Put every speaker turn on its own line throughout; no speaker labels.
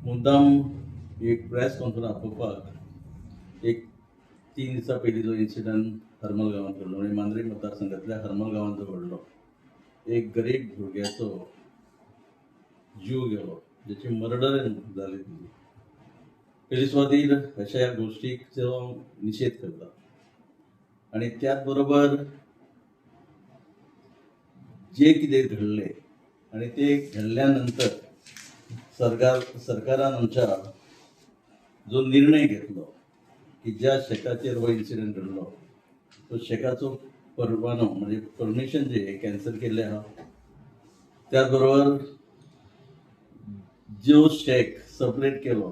मुद्दाम एक press conference आपोवपाक एक 3 दिसां पयलीं जो इन्सिडंट हरमल गांवांत घडलो म्हणजे मांद्रे मतदारसंघातल्या हरमल गांवांत जो घडलो, एक गरीब भुरग्याचो जीव गेलो, जेची मर्डर जाली. पयली सुवातेर अशा गोश्टीचो निशेध करता आणि त्याच बरोबर जे कितें घडलें आणि ते घडल्या नंतर सरकारान आमच्या जो निर्णय घेतलो की ज्या शेकाचेर हो इन्सिडंट घडलो तो शेकाचो परवानो म्हणजे परमिशन जे कॅन्सल केल्लें आहा. त्याच बरोबर जो शेक सबलेट केलो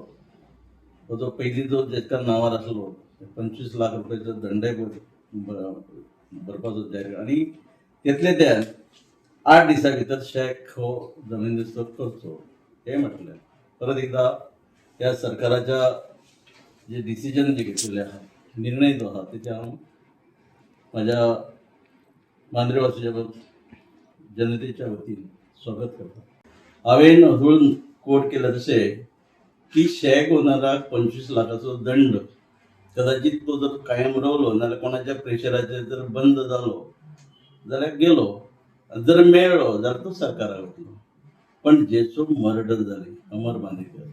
हो जो पयलीं जो जेका नांवार आसलो 25 लाख रुपयाचो दंडय भरपाचो जाहीर आनी तितले 8 दिसां भितर शेक हो जमीन करचो हे म्हटलें. परत एकदा ह्या सरकाराच्या जे डिसिजन जे घेतलेले आहा, निर्णय जो आहा तेचे हांव माझ्या मांद्रेवासीच्या जनतेच्या वतीन स्वागत करता. हांवें अजून कोट केला तशें की शेक ओनराक 25 लाखाचो दंड कदाचित तो जर कायम रावलो नाल्यार कोणाच्या प्रेशराचेर जर बंद जालो जाल्यार गेलो, जर मेळ्ळो जाल्यार तो सरकाराक वतलो. पण जेचो मर्डर जाली अमर बांदेकर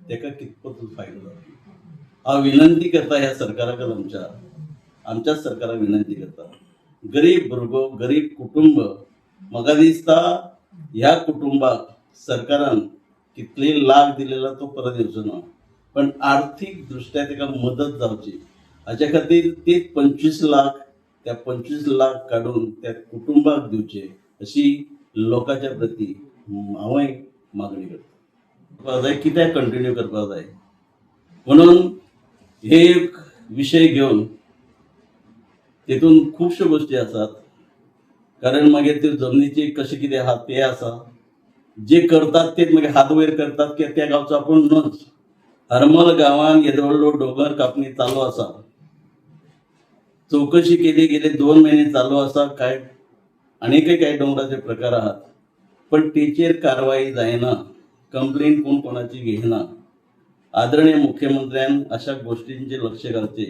तेका कितपत फायदो जालो. हांव विनंती करता ह्या सरकाराक आमच्याच सरकाराक विनंती करता, गरीब भुरगो गरीब कुटुंब म्हाका दिसता ह्या कुटुंबाक सरकारान कितले लाख दिलेला तो परत येवचो ना, पण आर्थीक दृश्ट्या ताका मदत जावची हाच्या खातीर ते 25 लाख त्या 25 लाख काडून त्या कुटुंबाक दिवचे अशी लोकांच्या प्रती हांवय मागणी करता. जाय कित्याक कंटिन्यू करपाक जाय म्हणून हे एक विशय घेवन तेतून खुबश्यो गोश्टी आसात. कारण मागीर त्यो जमनीची कशें कितें आहा तें आसा, जे करतात ते मागीर हात वयर करतात की त्या गांवचो आपूण न्हूच. हरमल गांवांत येदो व्हडलो दोंगर कापणी चालू आसा, चवकशी केली गेले 2 म्हयने चालू आसा. काय आनीकय कांय दोंगराचे प्रकार आहात, पण तेचेर कारवाई जायना, कंप्लेन कोण कोणाची घेयना. आदरणीय मुख्यमंत्र्यान अशा गोश्टींचेर लक्ष घालचे.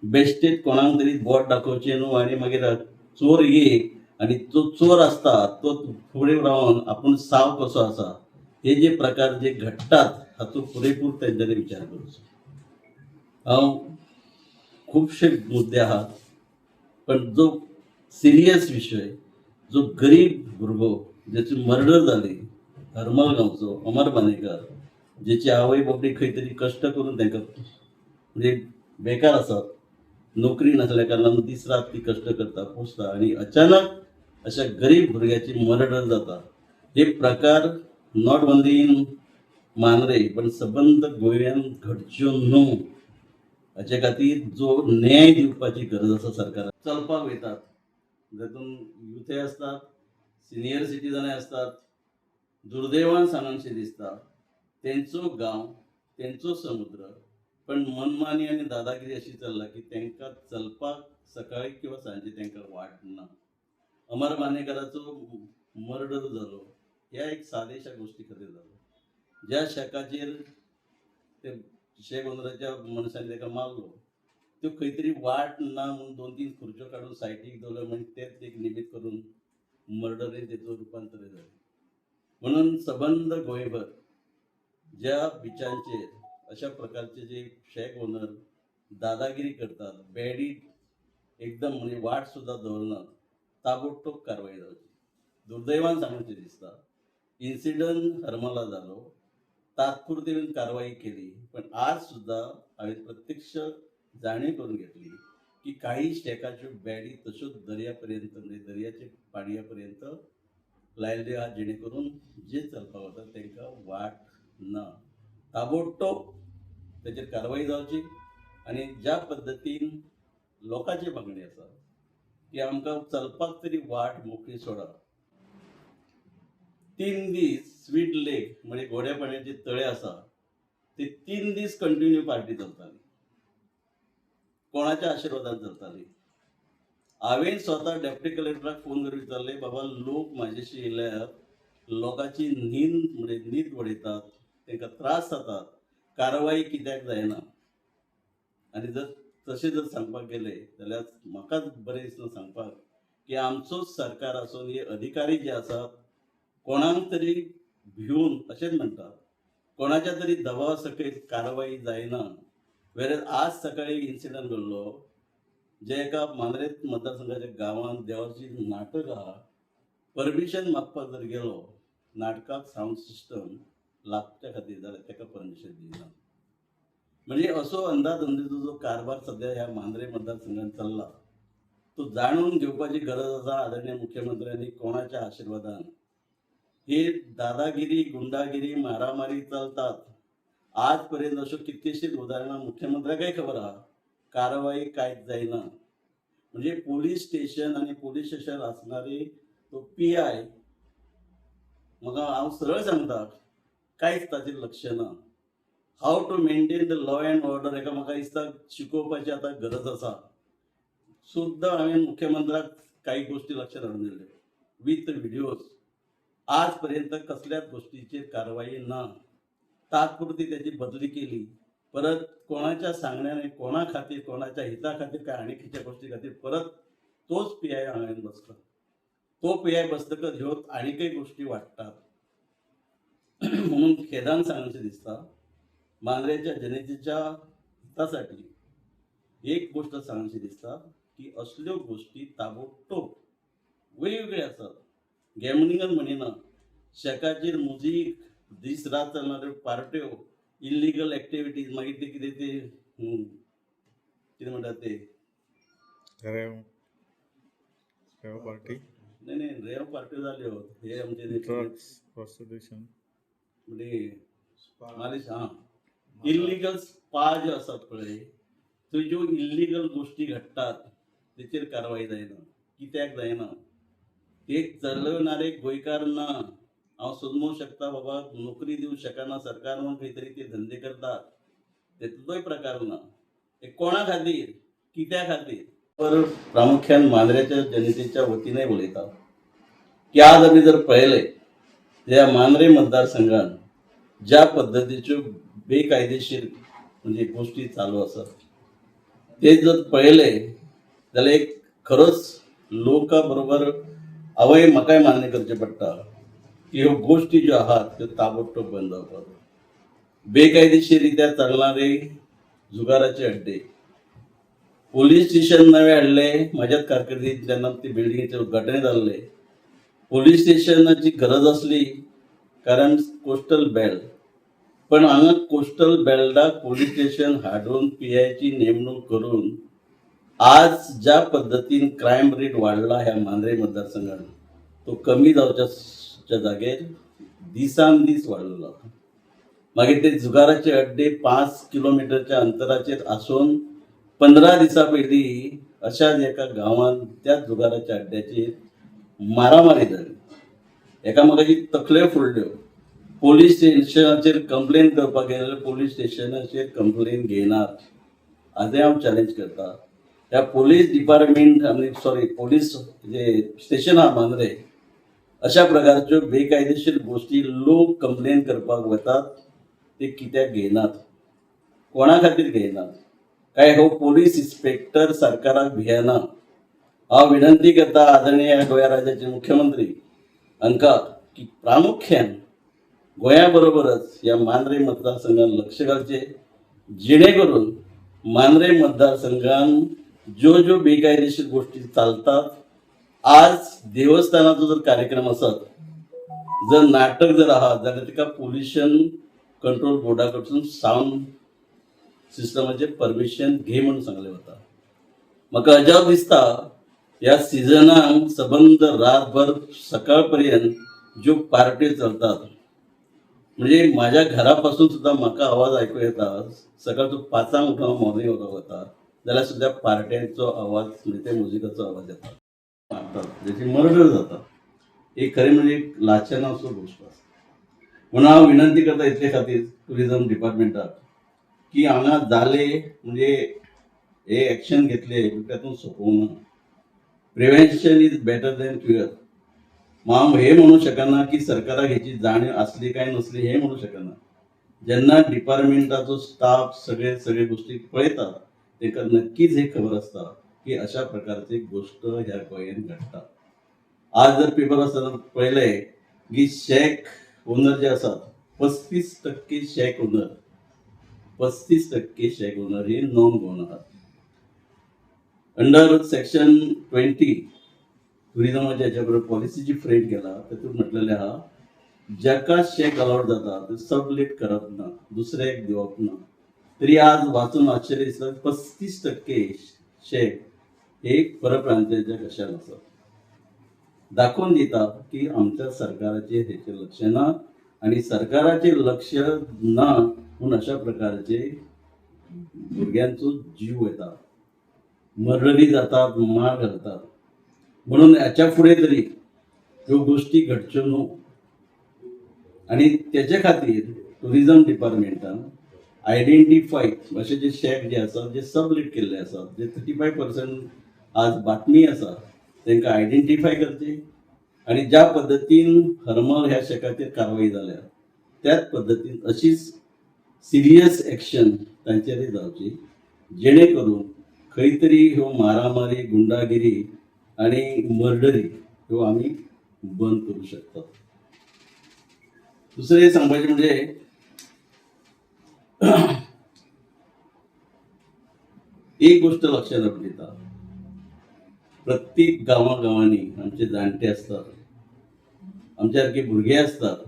बेश्टेच कोणाक तरी बोट दाखोवचें न्हू आनी मागीर चोर ये आनी तो चोर आसता तो फुडें रावन आपूण साव कसो आसा हे जे प्रकार जे घडटात हातूंत पुरेपूर तेंच्यांनी विचार करचो. हांव खुबशे मुद्दे आहात, पण जो सिरियस विशय जो गरीब भुरगो जेची मर्डर जाली हरमल गांवचो अमर बांदेकर, जेची आवय बापूय खंय तरी कश्ट करून तांकां म्हणजे बेकार आसात, नोकरी नासल्या कारणान दीस रात ती कश्ट करता पोसता आनी अचानक अशा गरीब भुरग्याची मर्डर जाता. हे प्रकार नॉट ओन्ली इन मांद्रे पण सबंद गोंयांत घडच्यो न्हू हाचे खातीर जो न्याय दिवपाची गरज आसा सरकाराक. चलपाक वयतात जातून युथय आसतात, सिनियर सिटीजनय आसतात. दुर्दैवान सांगनशें दिसता तेंचो गांव तेंचो समुद्र पण मनमानी आनी दादागिरी अशी चल्ला की तांकां चलपाक सकाळी किंवा सांजे तांकां वाट ना. अमर बांदेकराचो मर्डर जालो ह्या एक सादेशा गोश्टी खातीर जालो. ज्या शेकाचेर ते शेक ओनराच्या मनशांनी ताका मारलो त्यो खंय तरी वाट ना म्हणून 2-3 खुर्च्यो काडून सायटीक दवरल्यो म्हणजे तेच एक निमित्त करून मर्डरीन तेचो रुपांतर जालें. म्हणून सबंद गोंयभर ज्या बिचांचेर अशा प्रकारचे जे शेक ओनर दादागिरी करतात, बेडी एकदम म्हणजे वाट सुद्धा दवरनात, ताबडतोब कारवाई जावची. दुर्दैवान सांगचें दिसता इन्सिडंट हरमला जालो, तात्पुरती कारवाई केली, पण आज सुद्धा हांवें प्रत्यक्ष जाणीव करून घेतली की काही शेकाच्यो बॅडी तश्योच दर्यापर्यंत म्हणजे दर्याच्या पाणयापर्यंत लायल्ल्यो आहात जेणे करून जे चलपाक वतात तांकां वाट ना. ताबडतोब तेचेर कारवाई जावची आनी ज्या पद्दतीन लोकांची मागणी आसा की आमकां चलपाक तरी वाट मोकळी सोडा. 3 दीस स्वीट लेक म्हणजे गोड्या पाण्याचे तळे आसा ते 3 दीस कंटिन्यू पार्टी चलताली, कोणाच्या आशिर्वादान चलताली. हांवें स्वता डेप्युटी कलेक्टराक फोन करून विचारलें, बाबा लोक म्हाजेशी येयल्यात, लोकांची न्हीद म्हणजे न्हीद वडयतात, तांकां त्रास जातात, कारवाई कित्याक जायना. आनी जर तशें जर सांगपाक गेले जाल्यार म्हाकाच बरें दिसना सांगपाक की आमचोच सरकार आसून हे अधिकारी जे आसात कोणाक तरी भिवन अशेंच म्हणटात, कोणाच्या तरी दबावा सकयल कारवाई जायना. वेरेज आज सकाळी इन्सिडंट घडलो जे एका मांद्रेत मतदारसंघाच्या गांवांत देवाची नाटक आहा, परमिशन मागपाक जर गेलो नाटकाक साऊंड सिस्टम लागच्या खातीर जाल्यार ताका परमिशन दिना. म्हणजे असो अंदाधुंदीचो जो कारभार सध्या ह्या मांद्रे मतदारसंघात चल्ला तो जाणून घेवपाची गरज आसा. आदरणीय मुख्यमंत्र्यांनी कोणाच्या आशिर्वादान ही दादागिरी, गुंडागिरी, मारामारी चलतात. आजपर्यंत अशो कितकेशीच उदाहरणां मुख्यमंत्र्याकय खबर आहा, कारवाई कांयच जायना. म्हणजे पोलीस स्टेशन आनी पोलीस स्टेशन आसणारी तो PI म्हाका हांव सरळ सांगता कांयच ताचेर लक्ष ना. How to maintain the law and order हेका म्हाका दिसता शिकोवपाची आतां गरज आसा. सुद्दां हांवें मुख्यमंत्र्याक काही गोष्टी लक्षात हाडून दिल्ल्यो विथ व्हिडिओज. आज पर्यंत कसल्याच गोष्टीचेर कारवाई ना. तात्पुरती त्याची बदली केली, परत कोणाच्या सांगण्याने कोणा खातीर कोणाच्या हिता खातीर काय आनी खंयच्या गोष्टी खातीर परत तोच PI हांवें बसता. तो PI बसतकच ह्यो आनीकय गोष्टी वाडटात. म्हणून खेदान सांगचें दिसता मांद्रेच्या जनतेच्या हितासाठी एक गोष्ट सांगची दिसता की असल्यो गोष्टी ताबडतोब वेगवेगळ्यो आसात. गॅमलिंगच म्हणिना, शेकाचेर मुजीक, दीस रात चलणाऱ्यो पार्ट्यो, इल्लिगल एक्टिविटीज, मागीर ते कितें ते कितें म्हणटात ते
रेव पार्टी,
नाही रेव पार्ट्यो जाल्यो. हे आमचे
ड्रग्स, प्रॉस्टिट्यूशन,
म्हणजे मालिश इल्लिगल स्पा ज्यो आसात पळय त्यो ज्यो इल्लिगल गोष्टी घडटात तेचेर कारवाई जायना. कित्याक जायना? ते चलवणारे गोंयकार ना. हांव समजूंक शकता बाबा नोकरी दिवंक शकना सरकार म्हणून खंय तरी ते धंदे करतात, तेतूंतोय प्रकार ना. हे कोणा खातीर, कित्या खातीर? तर प्रामुख्यान मांद्रेच्या जनतेच्या वतीने उलयता की आज आमी जर पळयले या मांद्रे मतदारसंघात ज्या पद्धतीच्यो बेकायदेशीर म्हणजे गोष्टी चालू आसात ते जर पळयले जाल्यार एक खरोच लोकां बरोबर हांवूय म्हाकाय मान्य करचें पडटा की ह्यो गोष्टी ज्यो आहात त्यो ताबडतोब बंद जावपाक. बेकायदेशीररित्या चालणारे जुगाराचे अड्डे, पोलीस स्टेशन नवे हाडले. म्हाज्याच कारकिर्दींत जेन्ना ती बिल्डिंगेचें उद्घाटन जाल्लें, पोलीस स्टेशनाची गरज आसली कारण कोस्टल बेल्ट, पण हांगा कोस्टल बेल्टाक पोलीस स्टेशन हाडून PIची नेमणूक करून आज ज्या पद्धतीन क्रायम रेट वाडला ह्या मांद्रे मतदारसंघात तो कमी जावच्या जागेर दिसान दीस वाडलेलो. मागीर ते जुगाराचे अड्डे 5 किलोमिटरच्या अंतराचेर आसून 15 दिसां पयलीं अशाच एका गांवांत त्या जुगाराच्या अड्ड्याचेर मारामारी जाली. एकामेकाची तकल्यो फोडल्यो. पोलीस स्टेशनाचेर कंप्लेन करपाक गेल्यार पोलीस स्टेशनाचेर कंप्लेन घेयनात. आजय हांव चॅलेंज करता ह्या पोलीस डिपार्टमेंट आनी पोलीस जे स्टेशन आहा मांद्रे अशा प्रकारच्यो बेकायदेशीर गोष्टी लोक कंप्लेन करपाक वतात ते कित्याक घेयनात, कोणा खातीर घेयनात? काय हो पोलीस इन्स्पेक्टर सरकाराक भियेना? हांव विनंती करता आदरणीय गोंय राज्याचे मुख्यमंत्री हांकां की प्रामुख्यान गोंया बरोबरच या मांद्रे मतदारसंघात लक्ष घालचे, जेणे करून मांद्रे मतदारसंघात ज्यो बेकायदेशीर गोष्टी चालतात, आज देवस्थानाचो जर कार्यक्रम आसत, जर नाटक जर आहात जाल्यार तिका पोल्युशन कंट्रोल बोर्डा कडसून साऊंड सिस्टमाचे परमिशन घे म्हणून सांगले वता. म्हाका अजाप दिसता ह्या सिजनाक सबंद रातभर सकाळ पर्यंत ज्यो पार्ट्यो चलतात, म्हणजे माझ्या घरापासून सुद्धा म्हाका आवाज आयकूं येता. सकाळचो 5 उठून मॉर्निंग वॉकाक वता जाल्यार सुद्धा पार्ट्यांचो आवाज म्हणजे ते म्युजिकाचो आवाज येता. त्याची मर्डर जाता. एक खरें म्हणजे लाचनाचो गोश्ट आसा. म्हणून हांव विनंती करता इतले खातीर टुरिझम डिपार्टमेंटाक की हांगा जाले म्हणजे हे एक्शन घेतले तातूंत सोंपोवंक ना. Prevention is better than cure. हांव हे म्हणू शकना की सरकाराक हेची जाणीव आसली काय नसली हे म्हणू शकना. जेन्ना डिपार्टमेंटाचो स्टाफ सगळे गोष्टी पळयतात तांकां नक्कीच हे खबर आसता की अशा प्रकारची गोष्ट ह्या गोंयांत घडटा. आज जर पेपर आसतना पळयले की शेक ओनर जे आसात 35% शेक ओनर 35% शेक ओनर हे नॉन गोवन आहात. अंडर सेक्शन 20 टुरिझमाच्या हेच्या बरोबर पॉलिसी जी फ्रेम केला तातूंत म्हटलेलें आहा जाका शेक अलाउड जाता ते सबलेट करप ना, दुसऱ्याक दिवप ना. तरी आज वाचून आश्चर्य दिसता 35% शेक हे परप्रांतीयांच्या कशान आसा. दाखोवन दिता की आमच्या सरकाराचे हेचेर लक्ष ना आणि सरकाराचे लक्ष ना म्हणून अशा प्रकारचे भुरग्यांचो जीव वयता, मर्डरी जातात, मार घालतात. म्हणून हाच्या फुडें तरी ह्यो गोष्टी घडच्यो न्हू आणि तेचे खातीर टुरिझम डिपार्टमेंटान आयडेंटिफाय अशे जे शेक जे आसात जे सबलेट केल्ले आसात, जे 35% आज बातमी आसा तांकां आयडेंटिफाय करचे आणि ज्या पद्दतीन हरमल ह्या शेकाचेर कारवाई जाल्या त्याच पद्दतीन अशीच सिरियस एक्शन तांचेरय जावची जेणे करून खंय तरी ह्यो मारामारी, गुंडागिरी आणि मर्डरी ह्यो आमी बंद करूं शकतात. दुसरें सांगपाचें म्हणजे एक गोष्ट लक्षात हाडून दिता, प्रत्येक गांवांनी आमचे जाणटे असतात, आमचे सारके भुरगे असतात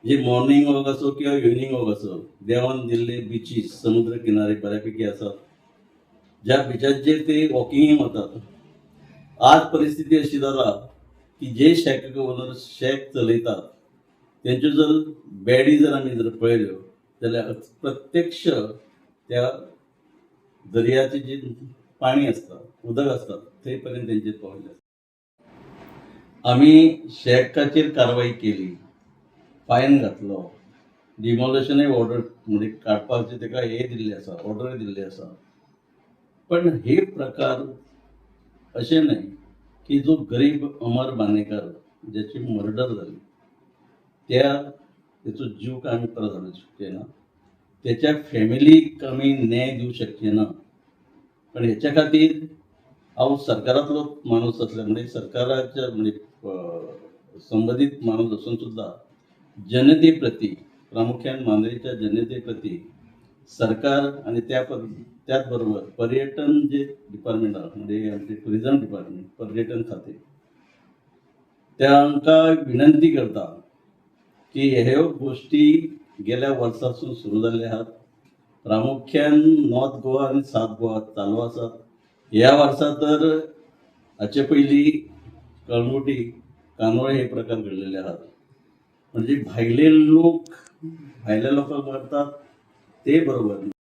जे मॉर्निंग वॉक असो किंवा इव्हिनिंग वॉक असो देवान दिल्ले बिचीस समुद्र किनारे बऱ्यापैकी आसात, ज्या बिचाचेर ते वॉकिंगेक वतात. आज परिस्थिती अशी जाला की जे शेक ओनर शेक चलयतात तेंच्यो जर बॅडी जर आमी जर पळयल्यो जाल्यार प्रत्यक्ष त्या दर्याचें जे पाणी आसता, उदक आसता थंय पर्यंत तेंचेर पावले. आमी शेकाचेर कारवाई केली, फायन घातलो, डिमॉलिशनय ऑर्डर म्हणजे काडपाचे ताका हे दिल्ले आसा, ऑर्डर दिल्ली आसा. पण हे प्रकार अशें न्हय की जो गरीब अमर बांदेकर ज्याची मर्डर जाली तेचो जीव काय आमी परत हाडूंक शकचे ना, त्याच्या फॅमिलीक आमी न्याय दिवंक शकचे ना. पण हेच्या खातीर हांव सरकारांतलो माणूस असल्या म्हणजे सरकाराच्या म्हणजे संबंधित माणूस असून सुद्धा जनते प्रती प्रामुख्यान मांद्रेच्या जनते प्रती सरकार आणि त्याच बरोबर पर्यटन जे डिपार्टमेंट आहा म्हणजे आमचे टुरिझम डिपार्टमेंट पर्यटन खाते तांकां विनंती करता की ह्यो गोष्टी गेल्या वर्सासून सुरू जाल्ले आहात. प्रामुख्यान नॉर्थ गोवा आणि साउथ गोवा चालू आसात. ह्या वर्सा तर हाचे पयलीं कळंगुटी कांदोळे हे प्रकार घडलेले आहात. म्हणजे भायले लोक भायल्या लोकांक मारतात ते बरोबर